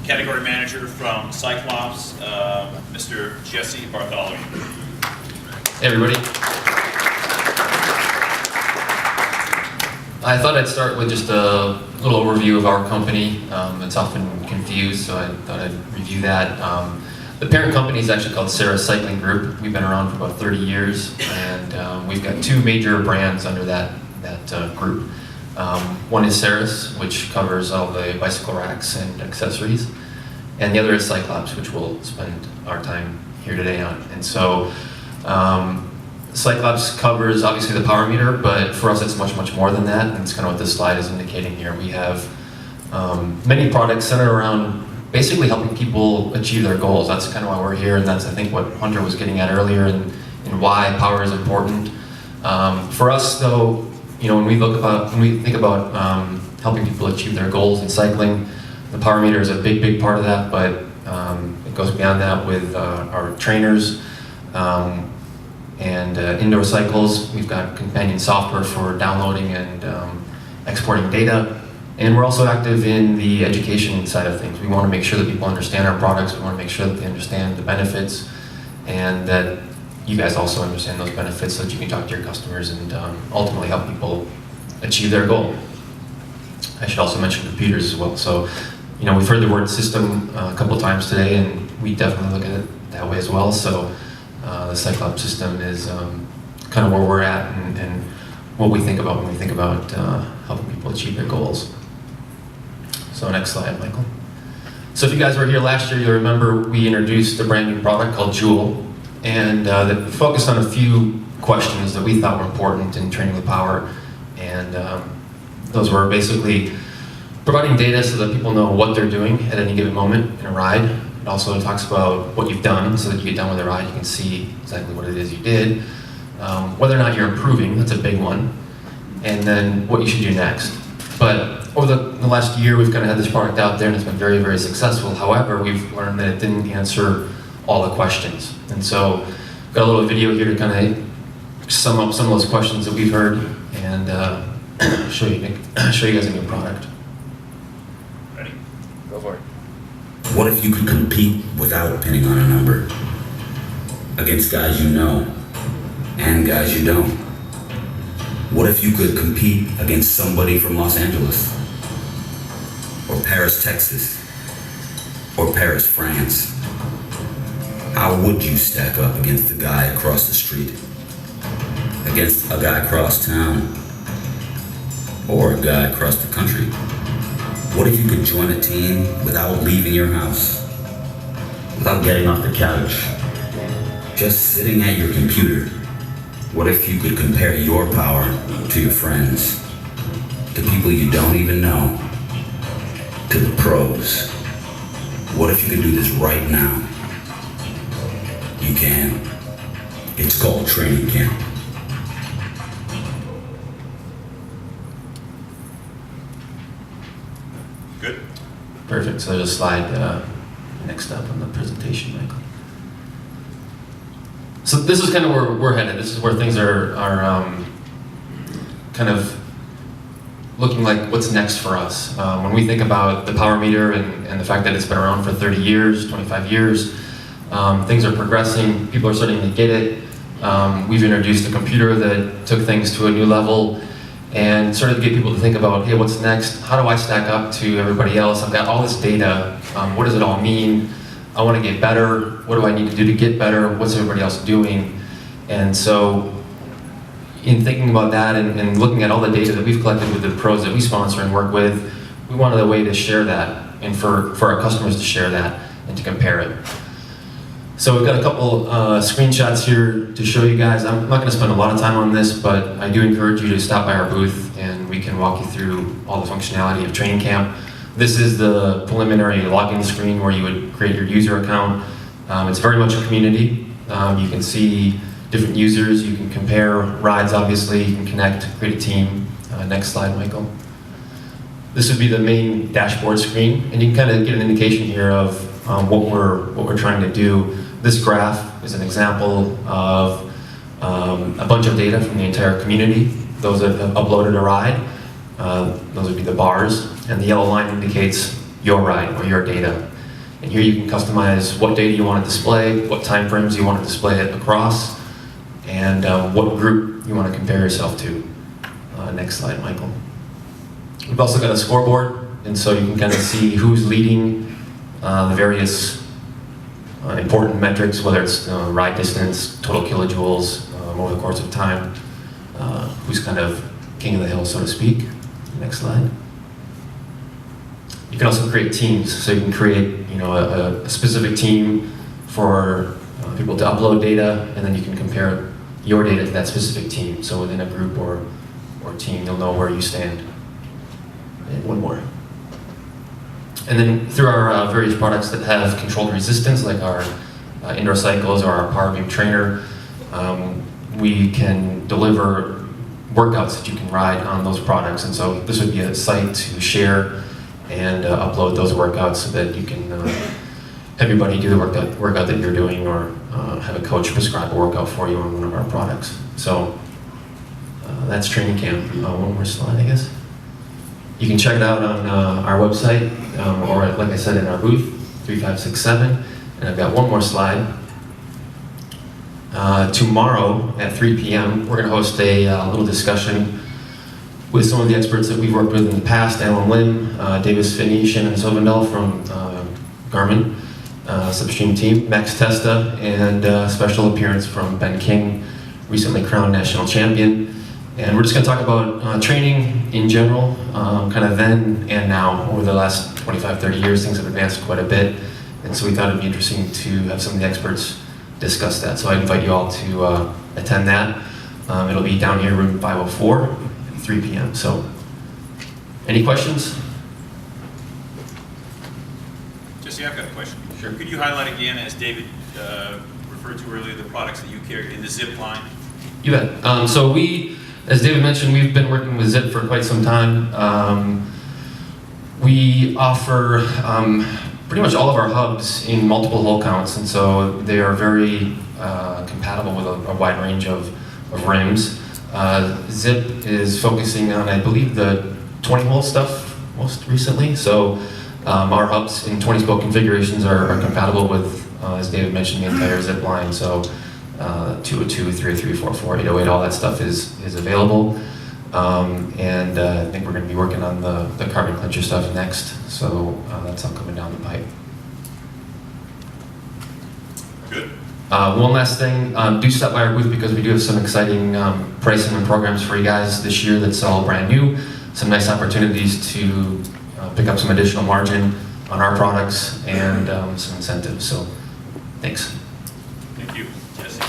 category manager from CycleOps, Mr. Jesse Bartholomew. Hey everybody. I thought I'd start with just a little overview of our company. It's often confused, so I thought I'd review that. The parent company is actually called Saris Cycling Group. We've been around for about 30 years, and we've got two major brands under that group. One is Saris, which covers all the bicycle racks and accessories, and the other is CycleOps, which we'll spend our time here today on. And so, CycleOps covers obviously the power meter, but for us it's much more than that, and it's kind of what this slide is indicating here. We have many products centered around basically helping people achieve their goals. That's kind of why we're here, and that's I think what Hunter was getting at earlier, and why power is important. For us though, you know, when we think about helping people achieve their goals in cycling, the power meter is a big part of that, but it goes beyond that with our trainers and indoor cycles. We've got companion software for downloading and exporting data. And we're also active in the education side of things. We want to make sure that people understand our products. We want to make sure that they understand the benefits, and that you guys also understand those benefits so that you can talk to your customers and ultimately help people achieve their goal. I should also mention computers as well. So, you know, we've heard the word system a couple times today, and we definitely look at it that way as well. So the CycleOps system is kind of where we're at and what we think about when we think about helping people achieve their goals. So next slide, Michael. So if you guys were here last year, you'll remember we introduced a brand new product called Joule, and that focused on a few questions that we thought were important in training with power. And those were basically providing data so that people know what they're doing at any given moment in a ride. It also talks about what you've done, so that you get done with a ride, you can see exactly what it is you did. Whether or not you're improving, that's a big one. And then what you should do next. But over the last year, we've kind of had this product out there and it's been very successful. However, we've learned that it didn't answer all the questions. And so, got a little video here to kind of sum up some of those questions that we've heard and show you guys a new product. Ready? Go for it. What if you could compete without pinning on a number against guys you know and guys you don't? What if you could compete against somebody from Los Angeles, or Paris, Texas, or Paris, France? How would you stack up against the guy across the street, against a guy across town, or a guy across the country? What if you could join a team without leaving your house, without getting off the couch, just sitting at your computer? What if you could compare your power to your friends, to people you don't even know, to the pros? What if you could do this right now? You can. It's called training camp. Good. Perfect. So just slide next up on the presentation, Michael. So this is kind of where we're headed. This is where things are kind of looking like what's next for us. When we think about the power meter and the fact that it's been around for 30 years, 25 years, things are progressing, people are starting to get it. We've introduced a computer that took things to a new level and started to get people to think about, hey, what's next? How do I stack up to everybody else? I've got all this data. What does it all mean? I want to get better. What do I need to do to get better? What's everybody else doing? And so, in thinking about that and looking at all the data that we've collected with the pros that we sponsor and work with, we wanted a way to share that and for our customers to share that and to compare it. So we've got a couple screenshots here to show you guys. I'm not going to spend a lot of time on this, but I do encourage you to stop by our booth and we can walk you through all the functionality of Training Camp. This is the preliminary login screen where you would create your user account. It's very much a community. You can see different users, you can compare rides obviously, you can connect, create a team. Next slide, Michael. This would be the main dashboard screen, and you can kind of get an indication here of what we're trying to do. This graph is an example of a bunch of data from the entire community. Those that have uploaded a ride, those would be the bars, and the yellow line indicates your ride or your data. And here you can customize what data you want to display, what time frames you want to display it across, and what group you want to compare yourself to. Next slide, Michael. We've also got a scoreboard, and so you can kind of see who's leading the various important metrics, whether it's ride distance, total kilojoules over the course of time, who's kind of king of the hill, so to speak. Next slide. You can also create teams, so you can create a specific team for people to upload data, and then you can compare your data to that specific team. So within a group or team, you'll know where you stand. And one more. And then through our various products that have controlled resistance, like our indoor cycles or our Power Beam trainer, we can deliver workouts that you can ride on those products. And so this would be a site to share and upload those workouts so that you can have your buddy do the workout that you're doing, or have a coach prescribe a workout for you on one of our products. So that's Training Camp. One more slide, I guess. You can check it out on our website, or like I said, in our booth, 3567. And I've got one more slide. Tomorrow at 3 p.m., we're going to host a little discussion with some of the experts that we've worked with in the past: Alan Lim, Davis Finney, Shannon Sovendal from Garmin, Substream team, Max Testa, and a special appearance from Ben King, recently crowned national champion. And we're just going to talk about training in general, kind of then and now. Over the last 25, 30 years, things have advanced quite a bit, and so we thought it'd be interesting to have some of the experts discuss that. So I invite you all to attend that. It'll be down here, room 504, at 3 p.m. So, any questions? Jesse, I've got a question. Sure. Could you highlight again, as David referred to earlier, the products that you carry in the zip line? You bet. So we, as David mentioned, we've been working with Zip for quite some time. We offer pretty much all of our hubs in multiple hole counts, and so they are very compatible with a wide range of rims. Zip is focusing on, I believe, the 20-hole stuff most recently. So our hubs in 20-spoke configurations are compatible with, as David mentioned, the entire Zip line. So 202, 303, 44, 808, all that stuff is available. And I think we're going to be working on the carbon clincher stuff next. So that's all coming down the pipe. Good. One last thing, do stop by our booth because we do have some exciting pricing and programs for you guys this year that's all brand new. Some nice opportunities to pick up some additional margin on our products and some incentives. So thanks. Thank you, Jesse.